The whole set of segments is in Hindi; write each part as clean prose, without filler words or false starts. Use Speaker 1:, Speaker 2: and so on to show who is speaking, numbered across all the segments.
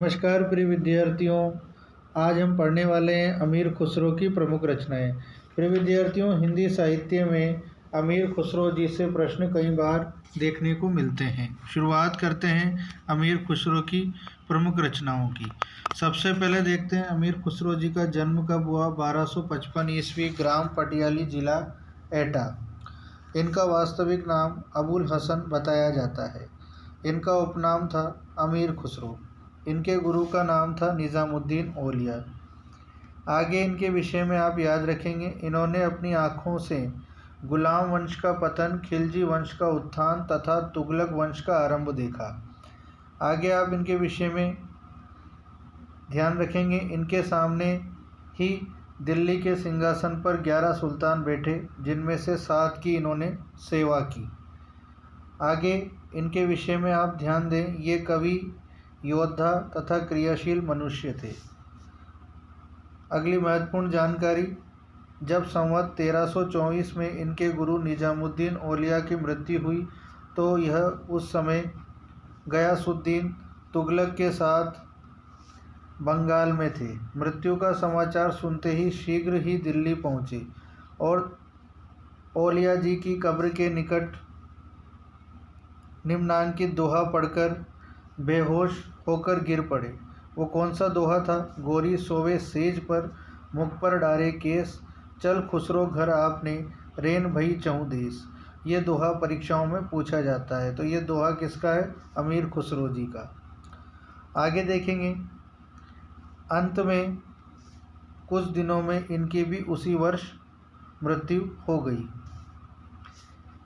Speaker 1: नमस्कार प्रिय विद्यार्थियों। आज हम पढ़ने वाले हैं अमीर खुसरो की प्रमुख रचनाएं। प्रिय विद्यार्थियों, हिंदी साहित्य में अमीर खुसरो जी से प्रश्न कई बार देखने को मिलते हैं। शुरुआत करते हैं अमीर खुसरो की प्रमुख रचनाओं की। सबसे पहले देखते हैं अमीर खुसरो जी का जन्म कब हुआ। 1255 ईस्वी, ग्राम पटियाली, जिला एटा। इनका वास्तविक नाम अबुल हसन बताया जाता है। इनका उपनाम था अमीर खुसरो। इनके गुरु का नाम था निज़ामुद्दीन औलिया। आगे इनके विषय में आप याद रखेंगे, इन्होंने अपनी आँखों से गुलाम वंश का पतन, खिलजी वंश का उत्थान तथा तुगलक वंश का आरंभ देखा। आगे आप इनके विषय में ध्यान रखेंगे, इनके सामने ही दिल्ली के सिंहासन पर 11 सुल्तान बैठे, जिनमें से 7 की इन्होंने सेवा की। आगे इनके विषय में आप ध्यान दें, ये कवि, योद्धा तथा क्रियाशील मनुष्य थे। अगली महत्वपूर्ण जानकारी, जब संवत 1324 में इनके गुरु निजामुद्दीन औलिया की मृत्यु हुई तो यह उस समय गयासुद्दीन तुगलक के साथ बंगाल में थे। मृत्यु का समाचार सुनते ही शीघ्र ही दिल्ली पहुँचे और औलिया जी की कब्र के निकट निम्नांकित दोहा पढ़कर बेहोश होकर गिर पड़े। वो कौन सा दोहा था? गोरी सोवे सेज पर, मुख पर डारे केस, चल खुसरो घर आपने, रेन भई चहु देश। ये दोहा परीक्षाओं में पूछा जाता है। तो ये दोहा किसका है? अमीर खुसरो जी का। आगे देखेंगे, अंत में कुछ दिनों में इनकी भी उसी वर्ष मृत्यु हो गई।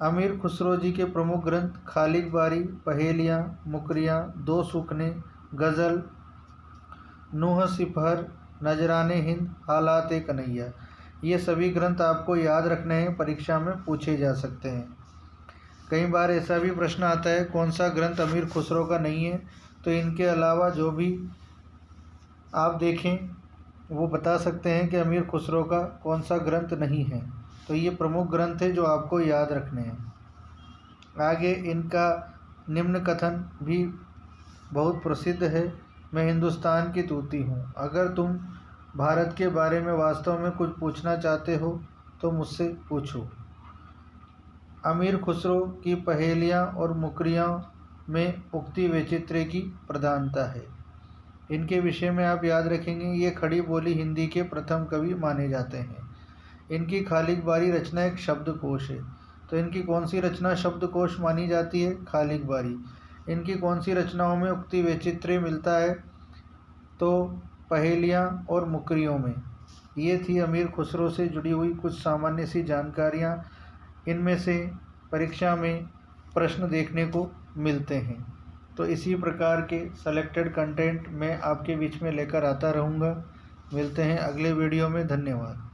Speaker 1: अमीर खुसरो जी के प्रमुख ग्रंथ खालिक बारी, पहेलियाँ, मुकरियाँ, दो सुखने, गज़ल, नूह सिपहर, नजराने हिंद, हालात कन्हैया। ये सभी ग्रंथ आपको याद रखने हैं, परीक्षा में पूछे जा सकते हैं। कई बार ऐसा भी प्रश्न आता है कौन सा ग्रंथ अमीर खुसरो का नहीं है, तो इनके अलावा जो भी आप देखें वो बता सकते हैं कि अमीर खुसरो का कौन सा ग्रंथ नहीं है। तो ये प्रमुख ग्रंथ है जो आपको याद रखने हैं। आगे इनका निम्न कथन भी बहुत प्रसिद्ध है, मैं हिंदुस्तान की तूती हूँ। अगर तुम भारत के बारे में वास्तव में कुछ पूछना चाहते हो तो मुझसे पूछो। अमीर खुसरो की पहेलियाँ और मुकरियाँ में उक्ति वैचित्र्य की प्रधानता है। इनके विषय में आप याद रखेंगे, ये खड़ी बोली हिंदी के प्रथम कवि माने जाते हैं। इनकी खालिक बारी रचना एक शब्दकोश है। तो इनकी कौन सी रचना शब्दकोश मानी जाती है? खालिक बारी। इनकी कौन सी रचनाओं में उक्ति वैचित्र्य मिलता है? तो पहेलियाँ और मुकरियों में। ये थी अमीर खुसरो से जुड़ी हुई कुछ सामान्य सी जानकारियाँ। इनमें से परीक्षा में प्रश्न देखने को मिलते हैं। तो इसी प्रकार के सेलेक्टेड कंटेंट मैं आपके बीच में लेकर आता रहूँगा। मिलते हैं अगले वीडियो में। धन्यवाद।